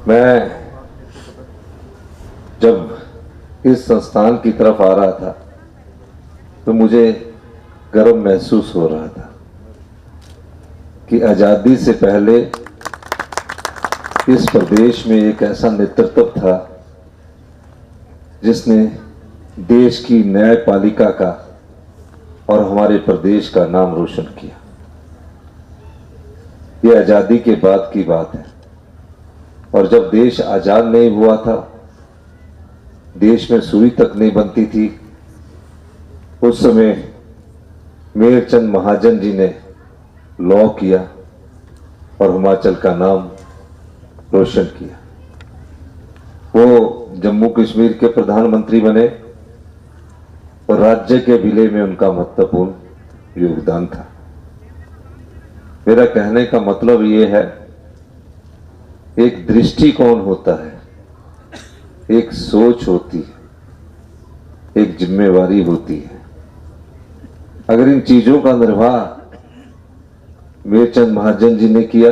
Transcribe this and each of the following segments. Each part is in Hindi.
मैं जब इस संस्थान की तरफ आ रहा था तो मुझे गर्व महसूस हो रहा था कि आज़ादी से पहले इस प्रदेश में एक ऐसा नेतृत्व था जिसने देश की न्यायपालिका का और हमारे प्रदेश का नाम रोशन किया। यह आज़ादी के बाद की बात है और जब देश आज़ाद नहीं हुआ था, देश में सुई तक नहीं बनती थी, उस समय मेरचंद महाजन जी ने लॉ किया और हिमाचल का नाम रोशन किया। वो जम्मू कश्मीर के प्रधानमंत्री बने और राज्य के विलय में उनका महत्वपूर्ण योगदान था। मेरा कहने का मतलब ये है, एक दृष्टिकोण होता है, एक सोच होती है, एक जिम्मेवारी होती है। अगर इन चीजों का निर्वाह मेरचंद महाजन जी ने किया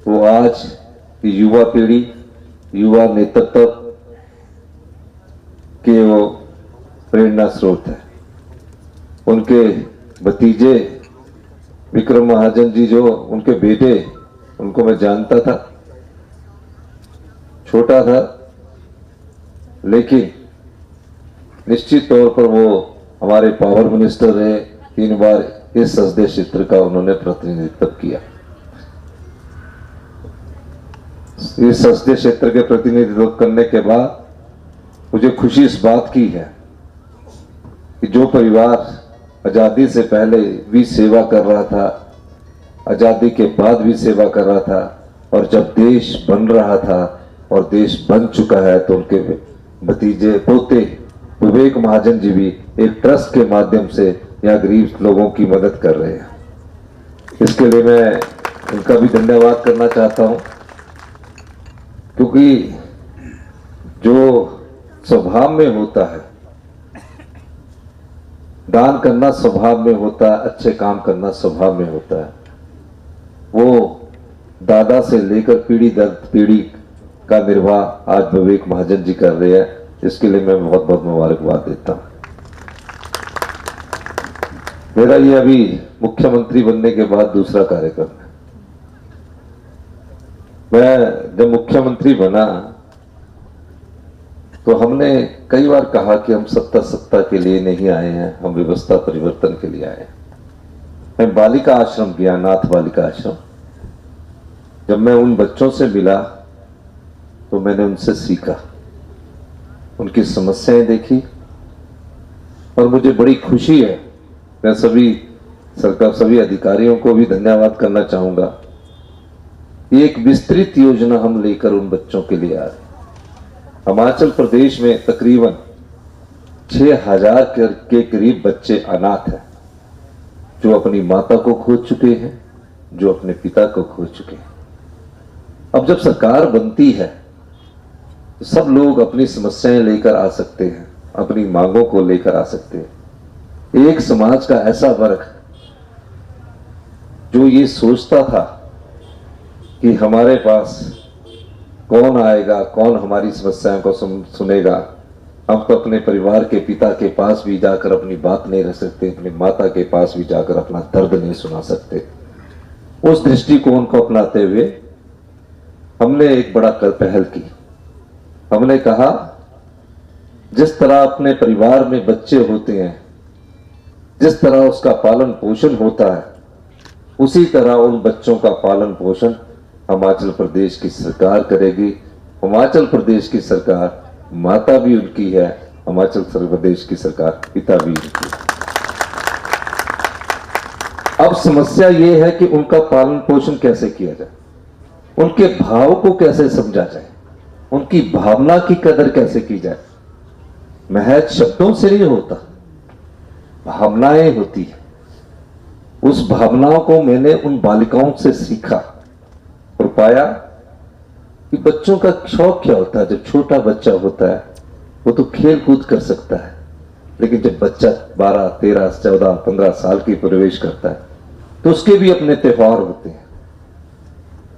तो आज की युवा पीढ़ी, युवा नेतृत्व के वो प्रेरणा स्रोत है। उनके भतीजे विक्रम महाजन जी, जो उनके बेटे, उनको मैं जानता था, छोटा था, लेकिन निश्चित तौर पर वो हमारे पावर मिनिस्टर रहे। 3 बार इस संसदीय क्षेत्र का उन्होंने प्रतिनिधित्व किया। इस संसदीय क्षेत्र के प्रतिनिधित्व करने के बाद मुझे खुशी इस बात की है कि जो परिवार आज़ादी से पहले भी सेवा कर रहा था, आज़ादी के बाद भी सेवा कर रहा था, और जब देश बन रहा था और देश बन चुका है तो उनके भतीजे पोते विवेक महाजन जी भी एक ट्रस्ट के माध्यम से यहाँ गरीब लोगों की मदद कर रहे हैं। इसके लिए मैं उनका भी धन्यवाद करना चाहता हूँ, क्योंकि जो स्वभाव में होता है, दान करना स्वभाव में होता है, अच्छे काम करना स्वभाव में होता है, वो दादा से लेकर पीढ़ी दर पीढ़ी का निर्वाह आज विवेक महाजन जी कर रहे हैं। इसके लिए मैं बहुत बहुत मुबारकबाद देता हूं। मेरा ये अभी मुख्यमंत्री बनने के बाद दूसरा कार्यक्रम है। मैं जब मुख्यमंत्री बना तो हमने कई बार कहा कि हम सत्ता के लिए नहीं आए हैं, हम व्यवस्था परिवर्तन के लिए आए हैं। मैं बालिका आश्रम गया, नाथ बालिका आश्रम। जब मैं उन बच्चों से मिला तो मैंने उनसे सीखा, उनकी समस्याएं देखी, और मुझे बड़ी खुशी है। मैं सभी अधिकारियों को भी धन्यवाद करना चाहूंगा। एक विस्तृत योजना हम लेकर उन बच्चों के लिए आ रहे। हिमाचल प्रदेश में तकरीबन 6000 के करीब बच्चे अनाथ हैं, जो अपनी माता को खो चुके हैं, जो अपने पिता को खो चुके हैं। अब जब सरकार बनती है तो सब लोग अपनी समस्याएं लेकर आ सकते हैं, अपनी मांगों को लेकर आ सकते हैं। एक समाज का ऐसा वर्ग जो ये सोचता था कि हमारे पास कौन आएगा, कौन हमारी समस्याओं को सुनेगा, हम तो अपने परिवार के पिता के पास भी जाकर अपनी बात नहीं रख सकते, अपनी माता के पास भी जाकर अपना दर्द नहीं सुना सकते। उस दृष्टिकोण को अपनाते हुए हमने एक बड़ा पहल की। हमने कहा, जिस तरह अपने परिवार में बच्चे होते हैं, जिस तरह उसका पालन पोषण होता है, उसी तरह उन बच्चों का पालन पोषण हिमाचल प्रदेश की सरकार करेगी। हिमाचल प्रदेश की सरकार माता भी उनकी है, हिमाचल प्रदेश की सरकार पिता भी उनकी है। अब समस्या ये है कि उनका पालन पोषण कैसे किया जाए, उनके भाव को कैसे समझा जाए, उनकी भावना की कदर कैसे की जाए। महज शब्दों से नहीं होता, भावनाएं होती है। उस भावनाओं को मैंने उन बालिकाओं से सीखा और पाया कि बच्चों का शौक क्या होता है। जब छोटा बच्चा होता है वो तो खेल कूद कर सकता है, लेकिन जब बच्चा 12, 13, 14, 15 साल की प्रवेश करता है तो उसके भी अपने त्योहार होते हैं।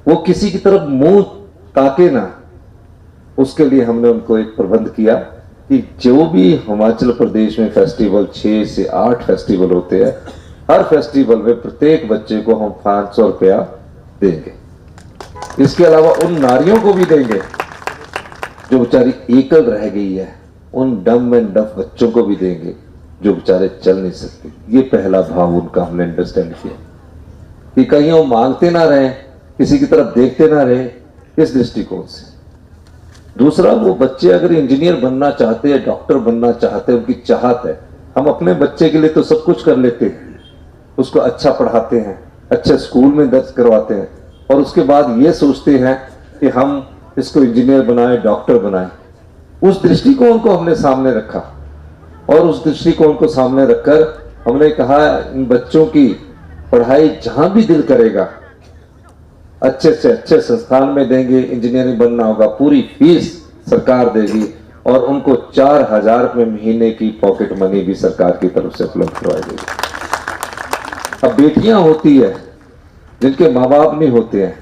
वो किसी की तरफ मुंह ताके ना, उसके लिए हमने उनको एक प्रबंध किया कि जो भी हिमाचल प्रदेश में फेस्टिवल 6 से 8 फेस्टिवल होते हैं, हर फेस्टिवल में प्रत्येक बच्चे को हम 500 रुपया देंगे। इसके अलावा उन नारियों को भी देंगे जो बेचारी एकल रह गई है, उन डम एंड डफ बच्चों को भी देंगे जो बेचारे चल नहीं सकते। ये पहला भाव उनका हमने अंडरस्टैंड किया कि कहीं वो मांगते ना रहे, किसी की तरफ देखते ना रहे, इस दृष्टिकोण से। दूसरा, वो बच्चे अगर इंजीनियर बनना चाहते हैं, डॉक्टर बनना चाहते हैं, उनकी चाहत है, हम अपने बच्चे के लिए तो सब कुछ कर लेते हैं, उसको अच्छा पढ़ाते हैं, अच्छे स्कूल में दर्ज करवाते हैं, और उसके बाद ये सोचते हैं कि हम इसको इंजीनियर बनाएं, डॉक्टर बनाएं। उस दृष्टिकोण को हमने सामने रखा, और उस दृष्टिकोण को सामने रखकर हमने कहा इन बच्चों की पढ़ाई जहां भी दिल करेगा अच्छे से अच्छे संस्थान में देंगे। इंजीनियरिंग बनना होगा, पूरी फीस सरकार देगी, और उनको 4,000 रुपये महीने की पॉकेट मनी भी सरकार की तरफ से उपलब्ध करवाई देगी। अब बेटियां होती है जिनके माँ बाप नहीं होते हैं,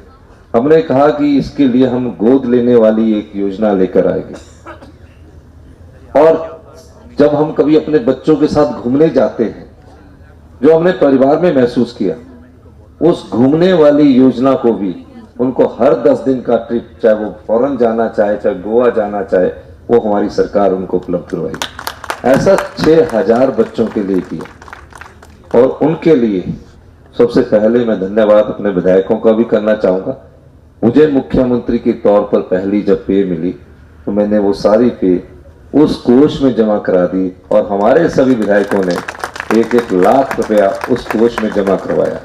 हमने कहा कि इसके लिए हम गोद लेने वाली एक योजना लेकर आएंगे। और जब हम कभी अपने बच्चों के साथ घूमने जाते हैं, जो हमने परिवार में महसूस किया, उस घूमने वाली योजना को भी उनको हर 10 दिन का ट्रिप, चाहे वो फॉरेन जाना चाहे, चाहे गोवा जाना चाहे, वो हमारी सरकार उनको उपलब्ध करवाएगी। ऐसा 6,000 बच्चों के लिए किया। और उनके लिए सबसे पहले मैं धन्यवाद अपने विधायकों का भी करना चाहूंगा। मुझे मुख्यमंत्री के तौर पर पहली जब पे मिली तो मैंने वो सारी पे उस कोष में जमा करा दी, और हमारे सभी विधायकों ने 1-1 लाख रुपया उस कोष में जमा करवाया।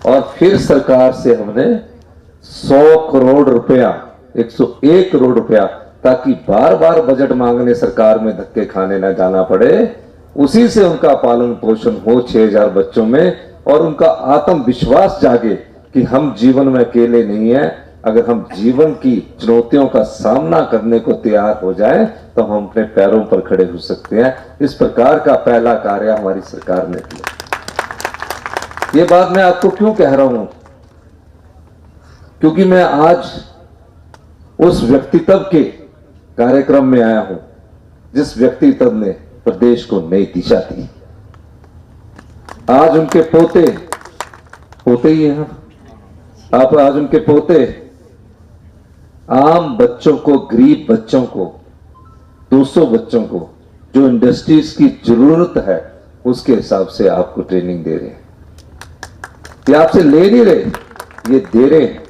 और फिर सरकार से हमने 100 करोड़ रुपया, 101 करोड़ रुपया, ताकि बार बार बजट मांगने सरकार में धक्के खाने ना जाना पड़े, उसी से उनका पालन पोषण हो 6,000 बच्चों में, और उनका आत्मविश्वास जागे कि हम जीवन में अकेले नहीं हैं। अगर हम जीवन की चुनौतियों का सामना करने को तैयार हो जाएं तो हम अपने पैरों पर खड़े हो सकते हैं। इस प्रकार का पहला कार्य हमारी सरकार ने किया। ये बात मैं आपको क्यों कह रहा हूं? क्योंकि मैं आज उस व्यक्तित्व के कार्यक्रम में आया हूं जिस व्यक्तित्व ने प्रदेश को नई दिशा दी। आज उनके पोते ही हैं आप, आज उनके पोते आम बच्चों को, गरीब बच्चों को, 200 बच्चों को जो इंडस्ट्रीज की जरूरत है उसके हिसाब से आपको ट्रेनिंग दे रहे हैं। ये आपसे ले नहीं रहे, ये दे रहे हैं।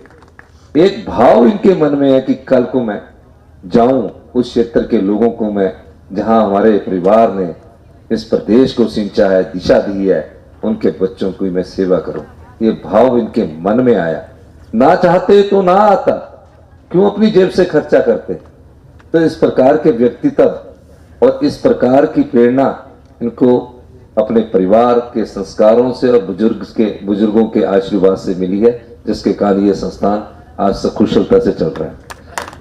एक भाव इनके मन में है कि कल को मैं जाऊं उस क्षेत्र के लोगों को, मैं जहां हमारे परिवार ने इस प्रदेश को सिंचा है, दिशा दी है, उनके बच्चों की मैं सेवा करूं। ये भाव इनके मन में आया। ना चाहते तो ना आता, क्यों अपनी जेब से खर्चा करते? तो इस प्रकार के व्यक्तित्व और इस प्रकार की प्रेरणा इनको अपने परिवार के संस्कारों से और बुजुर्गों के आशीर्वाद से मिली है, जिसके कारण ये संस्थान आज सकुशलता से चल रहा है।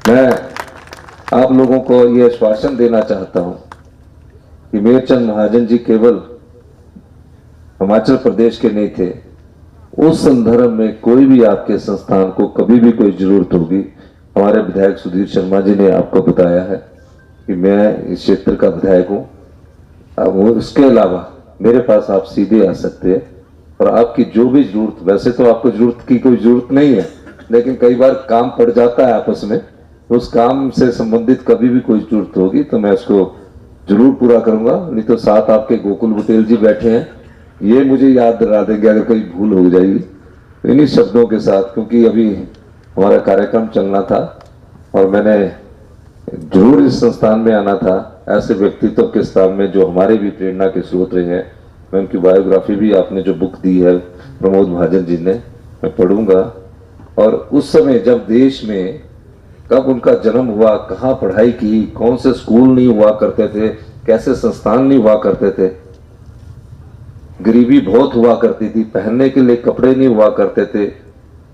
मैं आप लोगों को ये आश्वासन देना चाहता हूं कि मेरचंद महाजन जी केवल हिमाचल प्रदेश के नहीं थे। उस संदर्भ में कोई भी आपके संस्थान को कभी भी कोई जरूरत होगी, हमारे विधायक सुधीर शर्मा जी ने आपको बताया है कि मैं इस क्षेत्र का विधायक हूं। इसके अलावा मेरे पास आप सीधे आ सकते हैं, और आपकी जो भी जरूरत, वैसे तो आपको जरूरत की कोई जरूरत नहीं है, लेकिन कई बार काम पड़ जाता है आपस में, तो उस काम से संबंधित कभी भी कोई जरूरत होगी तो मैं उसको जरूर पूरा करूंगा। नहीं तो साथ आपके गोकुल पटेल जी बैठे हैं, ये मुझे याद दिला देंगे अगर कोई भूल हो जाएगी। इन्हीं शब्दों के साथ, क्योंकि अभी हमारा कार्यक्रम चलना था और मैंने जरूर इस संस्थान में आना था, ऐसे व्यक्तित्व के स्थान में जो हमारे भी प्रेरणा के स्रोत रहे हैं। मैं उनकी बायोग्राफी भी, आपने जो बुक दी है प्रमोद महाजन जी ने, मैं पढ़ूंगा। और उस समय जब देश में कब उनका जन्म हुआ, कहाँ पढ़ाई की, कौन से स्कूल नहीं हुआ करते थे, कैसे संस्थान नहीं हुआ करते थे, गरीबी बहुत हुआ करती थी, पहनने के लिए कपड़े नहीं हुआ करते थे,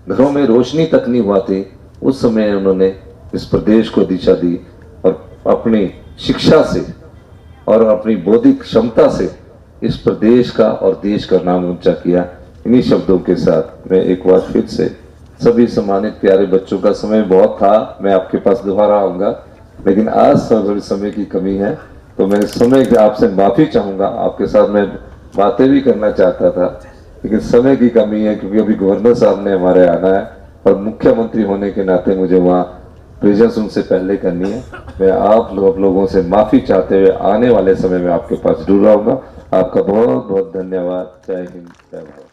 घरों में रोशनी तक नहीं हुआ थी, उस समय उन्होंने इस प्रदेश को दिशा दी और अपनी शिक्षा से और अपनी बौद्धिक क्षमता से इस प्रदेश का और देश का नाम ऊंचा किया। इन्हीं शब्दों के साथ मैं एक बार फिर से सभी सम्मानित प्यारे बच्चों का समय बहुत था, मैं आपके पास दोबारा आऊंगा, लेकिन आज थोड़ी समय की कमी है, तो मैं समय की आपसे माफी चाहूंगा। आपके साथ मैं बातें भी करना चाहता था, लेकिन समय की कमी है, क्योंकि अभी गवर्नर साहब ने हमारे आना है और मुख्यमंत्री होने के नाते मुझे वहाँ प्रेजेंस उनसे पहले करनी है। मैं आप लोगों से माफी चाहते हुए आने वाले समय में आपके पास जरूर आऊंगा। आपका बहुत बहुत धन्यवाद। जय हिंद, जय भारत।